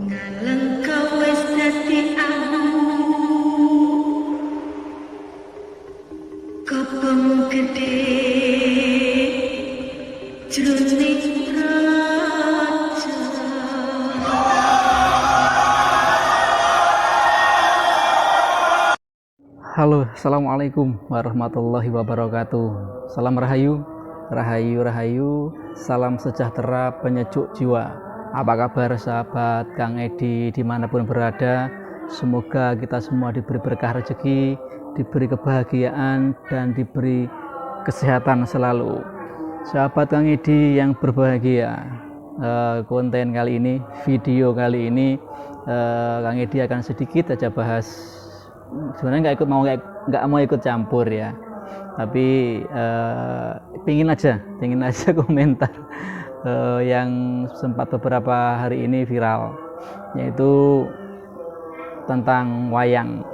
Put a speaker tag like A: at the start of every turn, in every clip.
A: Ngalengkau wis dadi abu, kobong gede jroning raja.
B: Halo, assalamualaikum warahmatullahi wabarakatuh. Salam rahayu, rahayu, rahayu. Salam sejahtera penyejuk jiwa. Apa kabar sahabat Kang Edi dimanapun berada? Semoga kita semua diberi berkah rezeki, diberi kebahagiaan, dan diberi kesehatan selalu. Sahabat Kang Edi yang berbahagia, konten kali ini, video kali ini, Kang Edi akan sedikit aja bahas. Sebenarnya nggak mau ikut campur ya, tapi pingin aja komentar yang sempat beberapa hari ini viral, yaitu tentang wayang.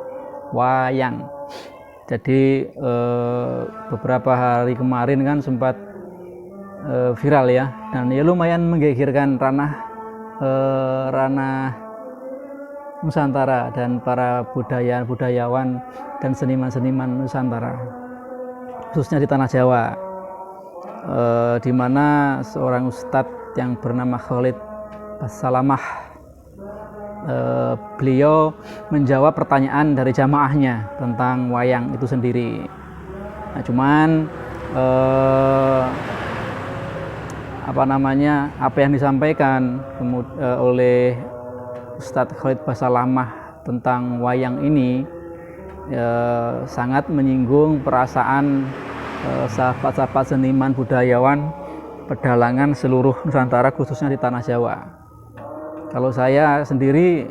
B: Jadi beberapa hari kemarin kan sempat viral ya, dan ya lumayan menggegerkan ranah Nusantara dan para budayawan dan seniman-seniman Nusantara, khususnya di tanah Jawa, di mana seorang ustadz yang bernama Khalid Basalamah, beliau menjawab pertanyaan dari jamaahnya tentang wayang itu sendiri. Nah, cuman apa yang disampaikan oleh Ustadz Khalid Basalamah tentang wayang ini sangat menyinggung perasaan sahabat-sahabat seniman budayawan pedalangan seluruh Nusantara, khususnya di tanah Jawa. Kalau saya sendiri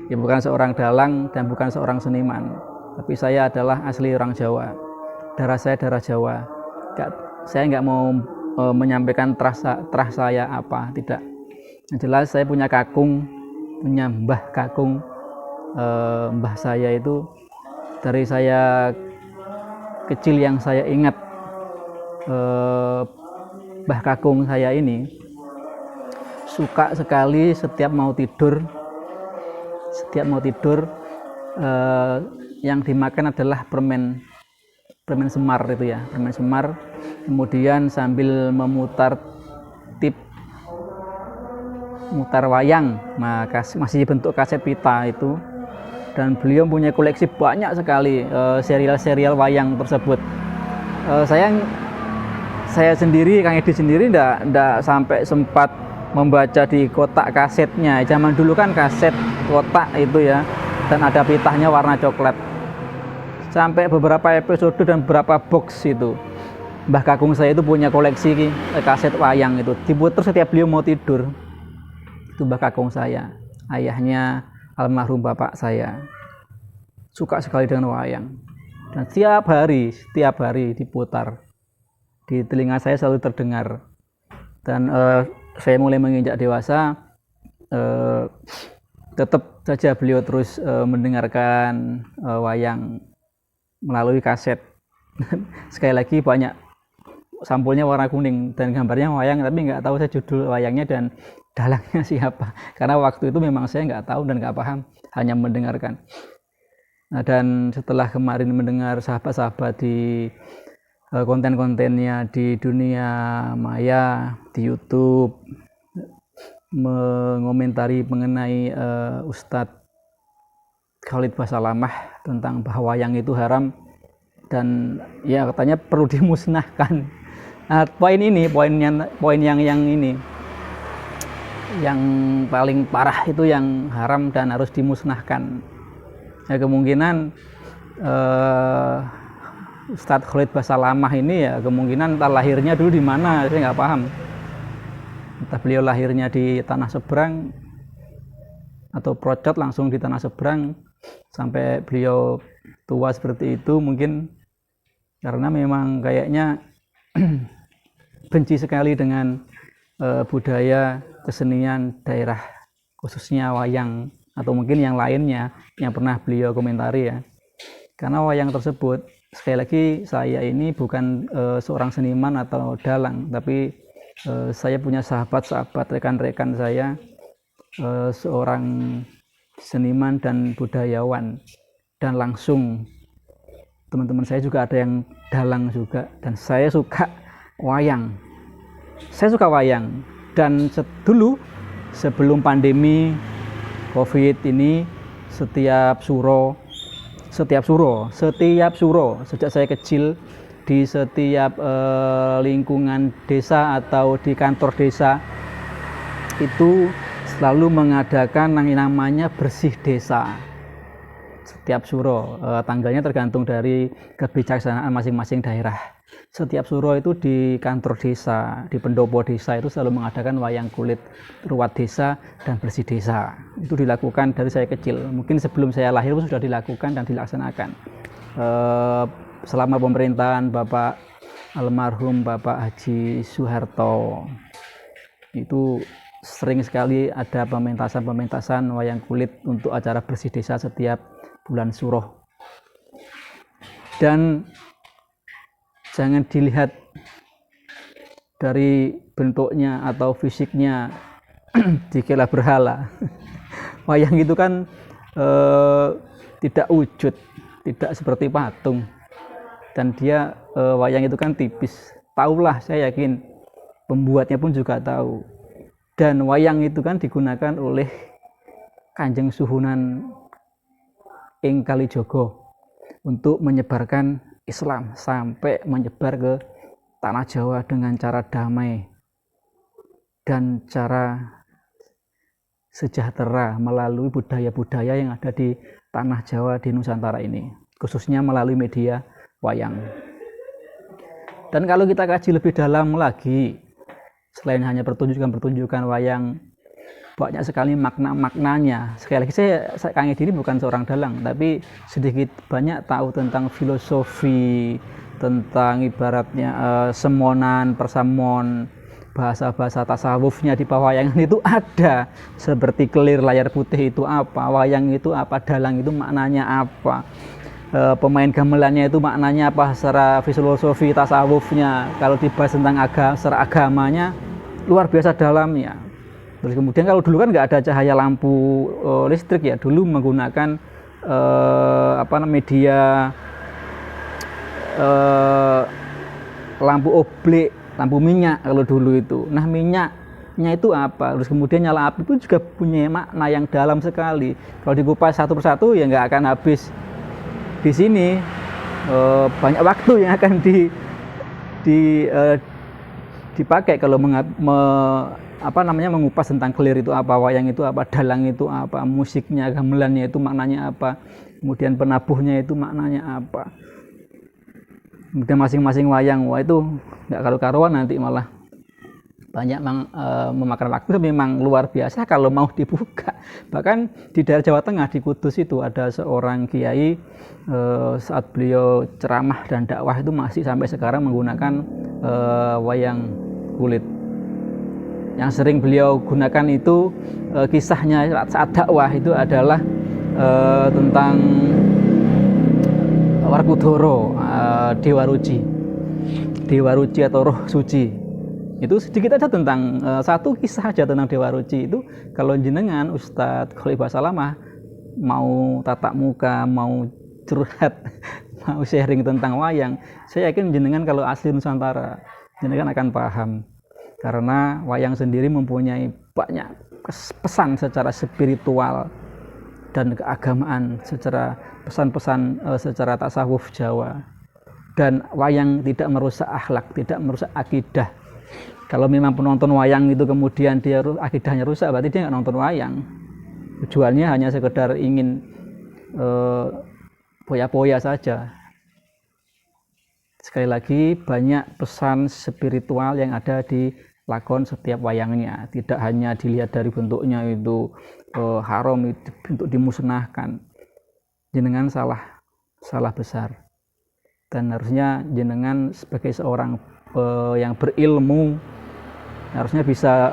B: ya bukan seorang dalang dan bukan seorang seniman, tapi saya adalah asli orang Jawa. Darah saya darah Jawa. Saya nggak mau menyampaikan terah saya apa, tidak. Yang jelas saya punya mbah kakung. Mbah saya itu dari saya kecil yang saya ingat, mbah kakung saya ini suka sekali setiap mau tidur yang dimakan adalah permen semar itu ya, permen semar, kemudian sambil memutar wayang, masih bentuk kaset pita itu, dan beliau punya koleksi banyak sekali serial wayang tersebut. Saya sendiri, Kang Edi sendiri ndak sampai sempat membaca di kotak kasetnya. Zaman dulu kan kaset kotak itu ya, dan ada pitahnya warna coklat. Sampai beberapa episode dan beberapa box itu. Mbah kakung saya itu punya koleksi kaset wayang itu, diputar setiap beliau mau tidur. Itu mbah kakung saya, ayahnya almarhum bapak saya, suka sekali dengan wayang, dan setiap hari diputar di telinga saya, selalu terdengar. Dan saya mulai menginjak dewasa, tetap saja beliau terus mendengarkan wayang melalui kaset. Sekali lagi, banyak sampulnya warna kuning dan gambarnya wayang, tapi nggak tahu saya judul wayangnya dan dalangnya siapa, karena waktu itu memang saya nggak tahu dan nggak paham, hanya mendengarkan. Nah, dan setelah kemarin mendengar sahabat-sahabat di konten-kontennya di dunia maya, di YouTube, mengomentari mengenai Ustadz Khalid Basalamah tentang bahwa wayang itu haram dan ya katanya perlu dimusnahkan. Nah, poin yang paling parah itu yang haram dan harus dimusnahkan. Ya, kemungkinan Ustadz Khalid Basalamah ini ya kemungkinan entah lahirnya dulu di mana, saya nggak paham. Entah beliau lahirnya di tanah seberang atau procot langsung di tanah seberang sampai beliau tua seperti itu, mungkin karena memang kayaknya benci sekali dengan budaya kesenian daerah, khususnya wayang, atau mungkin yang lainnya yang pernah beliau komentari ya. Karena wayang tersebut, sekali lagi saya ini bukan seorang seniman atau dalang, tapi Saya punya sahabat-sahabat, rekan-rekan saya, seorang seniman dan budayawan, dan langsung teman-teman saya juga ada yang dalang juga, dan saya suka wayang. Dan dulu sebelum pandemi COVID ini, setiap suro sejak saya kecil, di setiap lingkungan desa atau di kantor desa itu selalu mengadakan yang namanya bersih desa. Setiap suro, tanggalnya tergantung dari kebijaksanaan masing-masing daerah. Setiap suro itu di kantor desa, di pendopo desa itu selalu mengadakan wayang kulit, ruat desa, dan bersih desa. Itu dilakukan dari saya kecil. Mungkin sebelum saya lahir pun sudah dilakukan dan dilaksanakan. Selama pemerintahan Bapak almarhum Bapak Haji Soeharto, itu sering sekali ada pementasan wayang kulit untuk acara bersih desa setiap bulan Suro. Dan jangan dilihat dari bentuknya atau fisiknya dikira berhala. Wayang itu kan tidak wujud, tidak seperti patung, dan dia wayang itu kan tipis. Tahulah, saya yakin pembuatnya pun juga tahu. Dan wayang itu kan digunakan oleh Kanjeng Suhunan ing Kalijogo untuk menyebarkan Islam sampai menyebar ke tanah Jawa dengan cara damai dan cara sejahtera melalui budaya-budaya yang ada di tanah Jawa di Nusantara ini, khususnya melalui media wayang. Dan kalau kita kaji lebih dalam lagi, selain hanya pertunjukan wayang, banyak sekali makna-maknanya. Sekali lagi, Kang Edi ini bukan seorang dalang, tapi sedikit banyak tahu tentang filosofi, tentang ibaratnya semonan, persamon, bahasa-bahasa tasawufnya di bawah wayangan itu ada. Seperti kelir, layar putih itu apa, wayang itu apa, dalang itu maknanya apa, pemain gamelannya itu maknanya apa secara filosofi tasawufnya. Kalau dibahas tentang secara agamanya, luar biasa dalamnya. Terus kemudian kalau dulu kan nggak ada cahaya lampu listrik ya, dulu menggunakan media lampu oblek, lampu minyak kalau dulu itu. Nah, minyaknya itu apa? Terus kemudian nyala api pun juga punya makna yang dalam sekali. Kalau dikupas satu persatu ya nggak akan habis. Di sini banyak waktu yang akan dipakai kalau mengupas tentang kelir itu apa, wayang itu apa, dalang itu apa, musiknya, gamelannya itu maknanya apa, kemudian penabuhnya itu maknanya apa. Kemudian masing-masing wayang, wah itu nggak karu-karuan, nanti malah banyak memakan waktu. Memang luar biasa kalau mau dibuka. Bahkan di daerah Jawa Tengah, di Kudus itu ada seorang kiai, saat beliau ceramah dan dakwah itu masih sampai sekarang menggunakan wayang kulit. Yang sering beliau gunakan itu kisahnya saat dakwah itu adalah tentang Warkudoro, Dewa Ruci atau roh suci. Itu sedikit aja tentang satu kisah aja tentang Dewa Ruci itu. Kalau jenengan Ustadz Khalifah Salamah mau tatap muka, mau curhat, mau sharing tentang wayang, saya yakin jenengan kalau asli Nusantara, jenengan akan paham. Karena wayang sendiri mempunyai banyak pesan secara spiritual dan keagamaan, secara pesan-pesan secara tasawuf Jawa. Dan wayang tidak merusak akhlak, tidak merusak akidah. Kalau memang penonton wayang itu kemudian dia akidahnya rusak, berarti dia nggak nonton wayang. Tujuannya hanya sekedar ingin poya-poya saja. Sekali lagi, banyak pesan spiritual yang ada di lakon setiap wayangnya. Tidak hanya dilihat dari bentuknya itu haram, itu bentuk dimusnahkan. Jenengan salah besar. Dan harusnya jenengan sebagai seorang yang berilmu harusnya bisa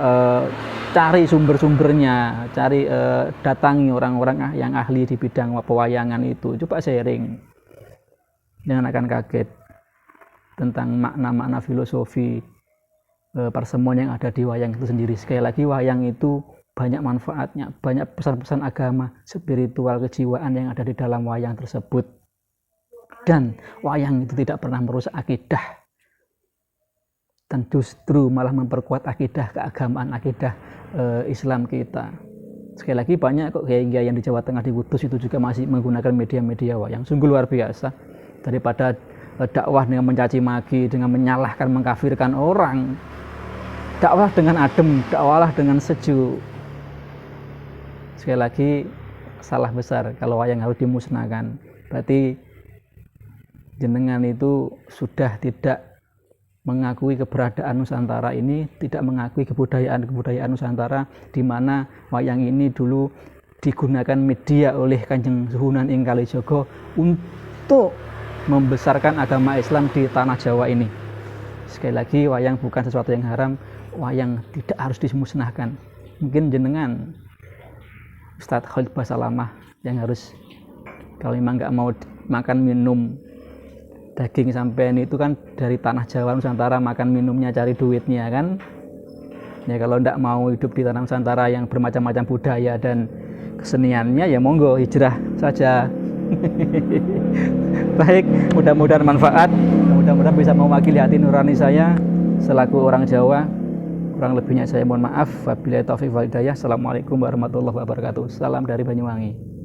B: cari sumber-sumbernya, cari datangi orang-orang yang ahli di bidang pewayangan itu. Coba sharing, jangan akan kaget tentang makna-makna filosofi persemuan yang ada di wayang itu sendiri. Sekali lagi, wayang itu banyak manfaatnya, banyak pesan-pesan agama, spiritual, kejiwaan yang ada di dalam wayang tersebut. Dan wayang itu tidak pernah merusak akidah, dan justru malah memperkuat akidah keagamaan, akidah Islam kita. Sekali lagi, banyak kok kiai-kiai yang di Jawa Tengah, di Kudus itu juga masih menggunakan media-media wayang. Sungguh luar biasa. Daripada dakwah dengan mencaci maki, dengan menyalahkan, mengkafirkan orang, dakwah dengan adem, dakwahlah dengan sejuk. Sekali lagi, salah besar kalau wayang harus dimusnahkan. Berarti jenengan itu sudah tidak mengakui keberadaan Nusantara ini, tidak mengakui kebudayaan Nusantara, di mana wayang ini dulu digunakan media oleh Kanjeng Sunan ing Kalijaga untuk membesarkan agama Islam di tanah Jawa ini. Sekali lagi, wayang bukan sesuatu yang haram, wayang tidak harus dimusnahkan. Mungkin jenengan Ustadz Khalid Basalamah yang harus, kalau memang nggak mau makan minum daging sampean itu kan dari tanah Jawa Nusantara, makan minumnya cari duitnya kan ya. Kalau ndak mau hidup di tanah Nusantara yang bermacam-macam budaya dan keseniannya, ya monggo hijrah saja. Baik, mudah-mudahan manfaat, mudah-mudahan bisa mewakili hati nurani saya selaku orang Jawa. Kurang lebihnya saya mohon maaf. Wabillahi taufiq wal hidayah. Assalamualaikum warahmatullahi wabarakatuh. Salam dari Banyuwangi.